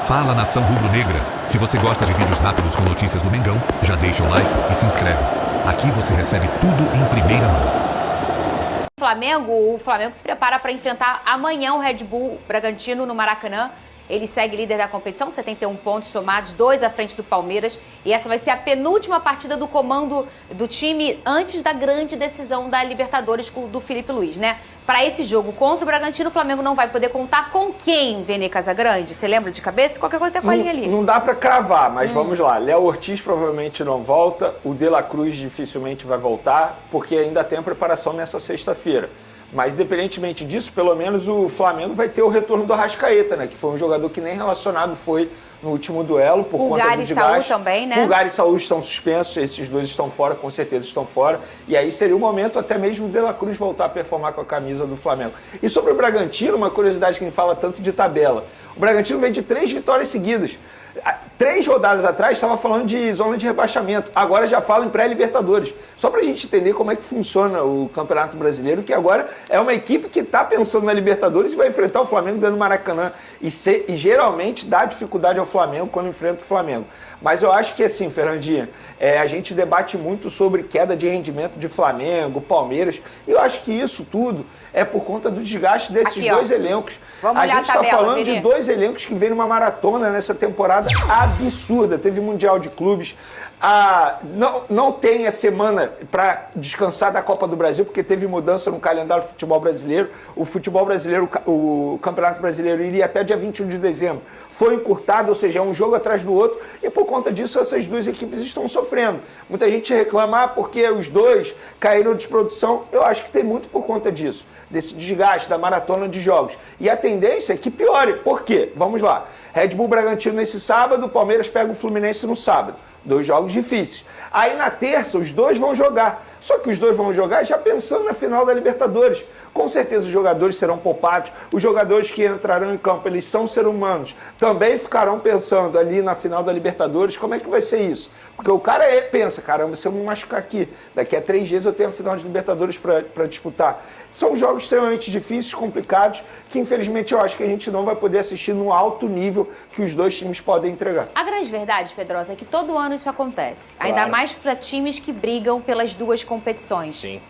Fala, nação rubro-negra! Se você gosta de vídeos rápidos com notícias do Mengão, já deixa o like e se inscreve. Aqui você recebe tudo em primeira mão. O Flamengo se prepara para enfrentar amanhã o Red Bull Bragantino no Maracanã. Ele segue líder da competição, 71 pontos somados, 2 à frente do Palmeiras. E essa vai ser a penúltima partida do comando do time antes da grande decisão da Libertadores do Felipe Luiz, né? Para esse jogo contra o Bragantino, o Flamengo não vai poder contar com quem, Vene Casagrande? Você lembra de cabeça? Qualquer coisa tem com a linha ali. Não dá para cravar, mas vamos lá. Léo Ortiz provavelmente não volta, o De La Cruz dificilmente vai voltar, porque ainda tem a preparação nessa sexta-feira. Mas, independentemente disso, pelo menos o Flamengo vai ter o retorno do Arrascaeta, né? Que foi um jogador que nem relacionado foi no último duelo, por conta do desgaste. Pulgar e Saúl também, né? Pulgar e Saúl estão suspensos, esses dois estão fora, com certeza estão fora. E aí seria o momento até mesmo o De La Cruz voltar a performar com a camisa do Flamengo. E sobre o Bragantino, uma curiosidade que a gente fala tanto de tabela. O Bragantino vem de 3 vitórias seguidas. 3 rodadas atrás estava falando de zona de rebaixamento, agora já fala em pré-Libertadores. Só para a gente entender como é que funciona o Campeonato Brasileiro, que agora é uma equipe que está pensando na Libertadores e vai enfrentar o Flamengo dentro do Maracanã. E geralmente dá dificuldade ao Flamengo quando enfrenta o Flamengo. Mas eu acho que assim, Fernandinha, a gente debate muito sobre queda de rendimento de Flamengo, Palmeiras, e eu acho que isso tudo é por conta do desgaste desses dois elencos. Vamos olhar a gente tabela, está falando Vini. de 2 elencos que vêm numa maratona nessa temporada absurda. Teve Mundial de Clubes. Não tem a semana para descansar da Copa do Brasil, porque teve mudança no calendário do futebol brasileiro. O futebol brasileiro, o Campeonato Brasileiro iria até dia 21 de dezembro. Foi encurtado, ou seja, é um jogo atrás do outro, e por conta disso essas duas equipes estão sofrendo. Muita gente reclama porque os dois caíram de produção. Eu acho que tem muito por conta disso, desse desgaste da maratona de jogos. E a tendência é que piore. Por quê? Vamos lá. Red Bull Bragantino nesse sábado, o Palmeiras pega o Fluminense no sábado. 2 jogos difíceis. Aí na terça os dois vão jogar. Só que os dois vão jogar já pensando na final da Libertadores. Com certeza os jogadores serão poupados. Os jogadores que entrarão em campo, eles são seres humanos. Também ficarão pensando ali na final da Libertadores, como é que vai ser isso? Porque o cara pensa, caramba, se eu me machucar aqui, daqui a 3 dias eu tenho a final de Libertadores para disputar. São jogos extremamente difíceis, complicados, que infelizmente eu acho que a gente não vai poder assistir no alto nível que os dois times podem entregar. A grande verdade, Pedrosa, é que todo ano isso acontece. Claro. Ainda mais para times que brigam pelas duas competições. Sim.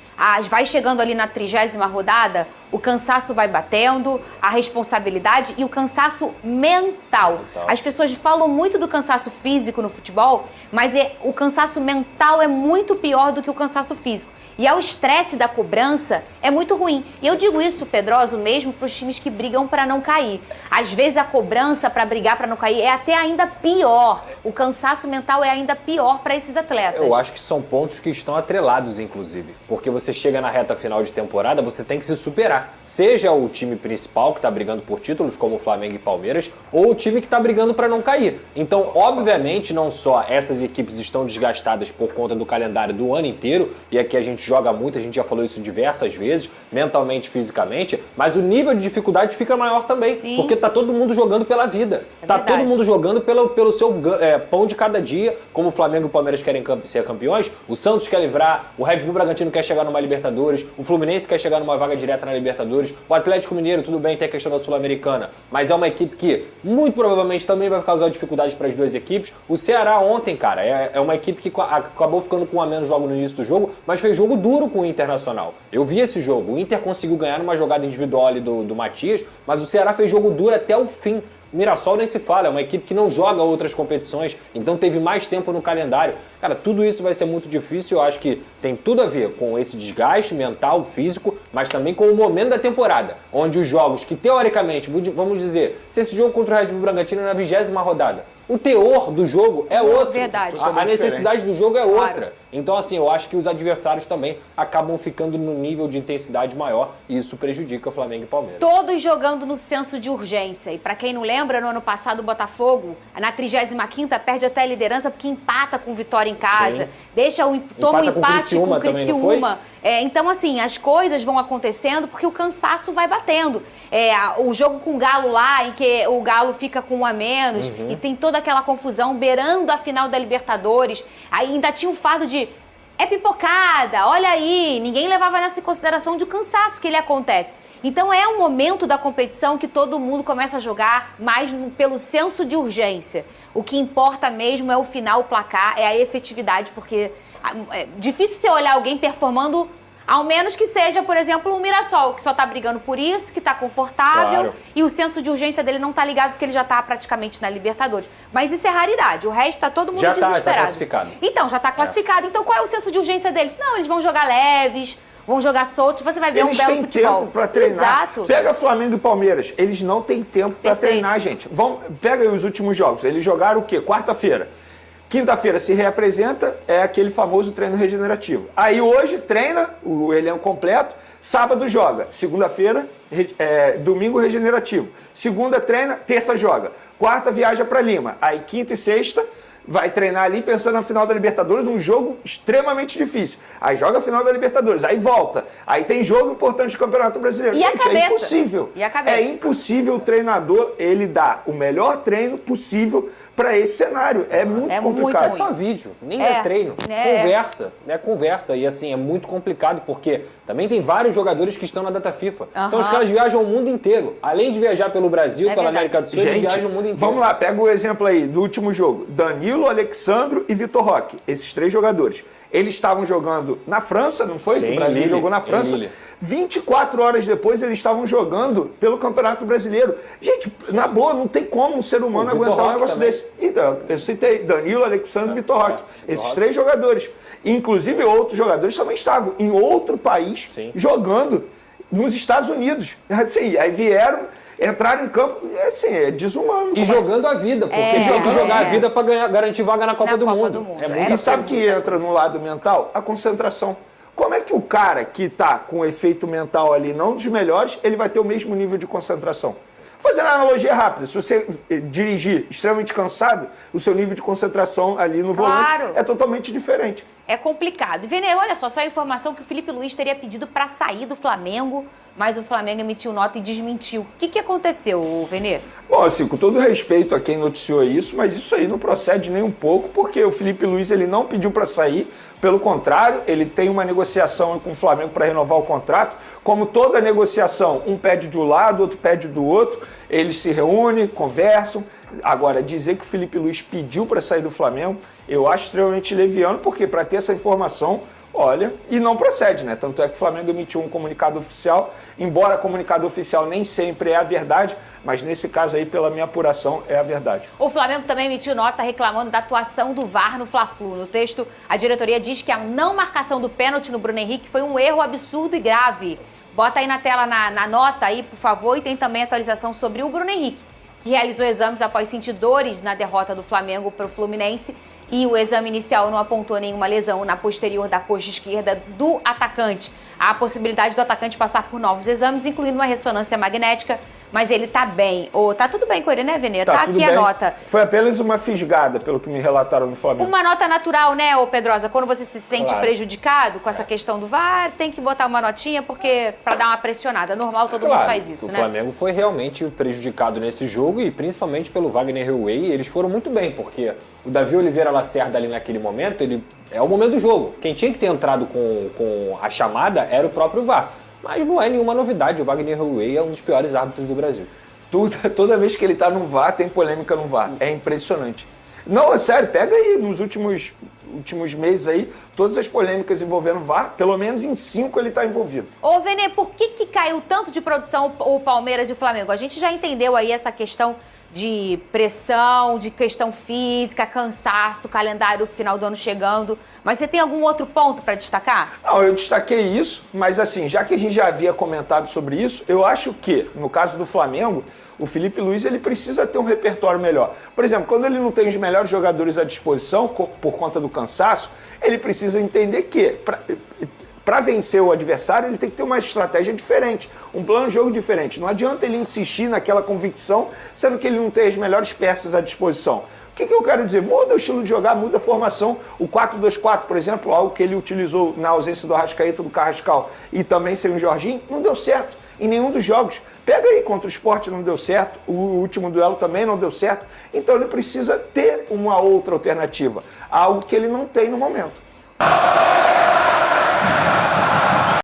Vai chegando ali na 30ª rodada, o cansaço vai batendo, a responsabilidade e o cansaço mental. As pessoas falam muito do cansaço físico no futebol, mas o cansaço mental é muito pior do que o cansaço físico. E o estresse da cobrança é muito ruim. E eu digo isso, Pedroso, mesmo para os times que brigam para não cair. Às vezes a cobrança para brigar para não cair é até ainda pior. O cansaço mental é ainda pior para esses atletas. Eu acho que são pontos que estão atrelados, inclusive. Porque você chega na reta final de temporada, você tem que se superar. Seja o time principal que está brigando por títulos, como o Flamengo e Palmeiras, ou o time que está brigando para não cair. Então, obviamente, não só essas equipes estão desgastadas por conta do calendário do ano inteiro, e aqui a gente joga muito, a gente já falou isso diversas vezes, mentalmente, fisicamente, mas o nível de dificuldade fica maior também. Sim. Porque tá todo mundo jogando pela vida. Tá todo mundo jogando pelo seu pão de cada dia, como o Flamengo e o Palmeiras querem ser campeões, o Santos quer livrar, o Red Bull Bragantino quer chegar numa Libertadores, o Fluminense quer chegar numa vaga direta na Libertadores, o Atlético Mineiro, tudo bem, tem a questão da Sul-Americana, mas é uma equipe que muito provavelmente também vai causar dificuldades para as duas equipes. O Ceará ontem, cara, é uma equipe que acabou ficando com um a menos logo no início do jogo, mas fez jogo duro com o Internacional. Eu vi esse jogo, o Inter conseguiu ganhar numa jogada individual ali do Matias, mas o Ceará fez jogo duro até o fim. O Mirassol nem se fala, é uma equipe que não joga outras competições, então teve mais tempo no calendário. Cara, tudo isso vai ser muito difícil, eu acho que tem tudo a ver com esse desgaste mental, físico, mas também com o momento da temporada, onde os jogos que teoricamente, vamos dizer, se esse jogo contra o Red Bull Bragantino é na 20ª rodada, o teor do jogo é outro. Verdade. A necessidade do jogo é outra. Claro. Então, assim, eu acho que os adversários também acabam ficando no nível de intensidade maior e isso prejudica o Flamengo e Palmeiras. Todos jogando no senso de urgência. E pra quem não lembra, no ano passado o Botafogo, na 35ª, perde até a liderança porque empata com o Vitória em casa. Sim. Toma um empate com o também, Criciúma. Então, assim, as coisas vão acontecendo porque o cansaço vai batendo. O jogo com o Galo lá, em que o Galo fica com 1 a menos e tem toda aquela confusão beirando a final da Libertadores. Aí ainda tinha o fato de pipocada, olha aí. Ninguém levava nessa consideração de cansaço que ele acontece. Então é um momento da competição que todo mundo começa a jogar mais pelo senso de urgência. O que importa mesmo é o final, o placar, é a efetividade, porque é difícil você olhar alguém performando, ao menos que seja, por exemplo, um Mirassol, que só tá brigando por isso, que tá confortável, Claro. e o senso de urgência dele não tá ligado porque ele já tá praticamente na Libertadores. Mas isso é raridade, o resto tá todo mundo Já tá desesperado. classificado. Então, já tá classificado. Então qual é o senso de urgência deles? Não, eles vão jogar leves, vão jogar soltos, você vai ver Eles um belo têm futebol. tempo para treinar. Exato. Pega Flamengo e Palmeiras, eles não têm tempo para Perfeito. treinar, gente. Pega aí os últimos jogos. Eles jogaram o quê? Quarta-feira. Quinta-feira se reapresenta, é aquele famoso treino regenerativo. Aí hoje treina o elenco completo, sábado joga, segunda-feira, domingo regenerativo. Segunda treina, terça joga. Quarta viaja para Lima. Aí quinta e sexta vai treinar ali pensando na final da Libertadores, um jogo extremamente difícil. Aí joga a final da Libertadores, aí volta. Aí tem jogo importante do Campeonato Brasileiro. E a Gente, cabeça? é impossível. E a cabeça? É impossível o treinador, ele dar o melhor treino possível para esse cenário. É muito É muito complicado. É só vídeo, nem É, é treino. é. Conversa, né? Conversa. E assim, é muito complicado, porque também tem vários jogadores que estão na data FIFA. Então os Aham. caras viajam o mundo inteiro. Além de viajar pelo Brasil, É pela verdade. América do Sul, eles viajam o mundo inteiro. Vamos lá, pega o exemplo aí do último jogo. Danilo, Alexandro e Vitor Roque. Esses três jogadores. Eles estavam jogando na França, não foi? Sim, O Brasil Lille, jogou na em França. Lille. 24 horas depois eles estavam jogando pelo Campeonato Brasileiro. Gente, na boa, não tem como um ser humano O Vitor aguentar um Roque negócio também. desse. Então, eu citei Danilo, Alexandre e Vitor Roque. Vitor Esses Roque. três jogadores. Inclusive outros jogadores também estavam em outro país Sim. jogando nos Estados Unidos. Assim, aí vieram, entraram em campo, assim, é desumano. E jogando a vida, porque tem que jogar a vida para garantir vaga na Copa, Na do, Copa Mundo. do Mundo. É É. muito E sabe que entra no lado mental? A concentração. Como é que o cara que tá com efeito mental ali, não dos melhores, ele vai ter o mesmo nível de concentração? Fazendo uma analogia rápida, se você dirigir extremamente cansado, o seu nível de concentração ali no volante Claro. é totalmente diferente. É complicado. E, Vene, olha só a informação que o Felipe Luiz teria pedido para sair do Flamengo, mas o Flamengo emitiu nota e desmentiu. O que aconteceu, Vene? Bom, assim, com todo respeito a quem noticiou isso, mas isso aí não procede nem um pouco, porque o Felipe Luiz ele não pediu para sair, pelo contrário, ele tem uma negociação com o Flamengo para renovar o contrato. Como toda negociação, um pede de um lado, outro pede do outro, eles se reúnem, conversam. Agora, dizer que o Felipe Luiz pediu para sair do Flamengo, eu acho extremamente leviano, porque para ter essa informação, olha, e não procede, né? Tanto é que o Flamengo emitiu um comunicado oficial, embora comunicado oficial nem sempre é a verdade, mas nesse caso aí, pela minha apuração, é a verdade. O Flamengo também emitiu nota reclamando da atuação do VAR no Fla-Flu. No texto, a diretoria diz que a não marcação do pênalti no Bruno Henrique foi um erro absurdo e grave. Bota aí na tela, na nota aí, por favor, e tem também atualização sobre o Bruno Henrique, que realizou exames após sentir dores na derrota do Flamengo para o Fluminense, e o exame inicial não apontou nenhuma lesão na posterior da coxa esquerda do atacante. Há a possibilidade do atacante passar por novos exames, incluindo uma ressonância magnética, mas ele tá bem. Tá tudo bem com ele, né, Vene? Tá tudo aqui bem. a nota. Foi apenas uma fisgada, pelo que me relataram no Flamengo. Uma nota natural, né, ô Pedrosa? Quando você se sente Claro. prejudicado com essa questão do VAR, tem que botar uma notinha, porque para dar uma pressionada. Normal, todo mundo faz isso, o né? Flamengo foi realmente prejudicado nesse jogo e principalmente pelo Wagner Hillway. Eles foram muito bem, porque o Davi Oliveira Lacerda ali naquele momento, ele é o momento do jogo. Quem tinha que ter entrado com a chamada era o próprio VAR. Mas não é nenhuma novidade, o Wagner Hillway é um dos piores árbitros do Brasil. Toda vez que ele tá no VAR, tem polêmica no VAR. É impressionante. Não, é sério, pega aí nos últimos meses aí, todas as polêmicas envolvendo VAR, pelo menos em 5 ele tá envolvido. Ô, Vene, por que caiu tanto de produção o Palmeiras e o Flamengo? A gente já entendeu aí essa questão de pressão, de questão física, cansaço, calendário final do ano chegando. Mas você tem algum outro ponto para destacar? Não, eu destaquei isso, mas assim, já que a gente já havia comentado sobre isso, eu acho que, no caso do Flamengo, o Felipe Luiz ele precisa ter um repertório melhor. Por exemplo, quando ele não tem os melhores jogadores à disposição, por conta do cansaço, ele precisa entender que, para vencer o adversário, ele tem que ter uma estratégia diferente, um plano de jogo diferente. Não adianta ele insistir naquela convicção, sendo que ele não tem as melhores peças à disposição. O que eu quero dizer? Muda o estilo de jogar, muda a formação. O 4-2-4, por exemplo, algo que ele utilizou na ausência do Arrascaeta, do Carrascal e também sem o Jorginho, não deu certo em nenhum dos jogos. Pega aí, contra o Sport não deu certo, o último duelo também não deu certo. Então ele precisa ter uma outra alternativa, algo que ele não tem no momento.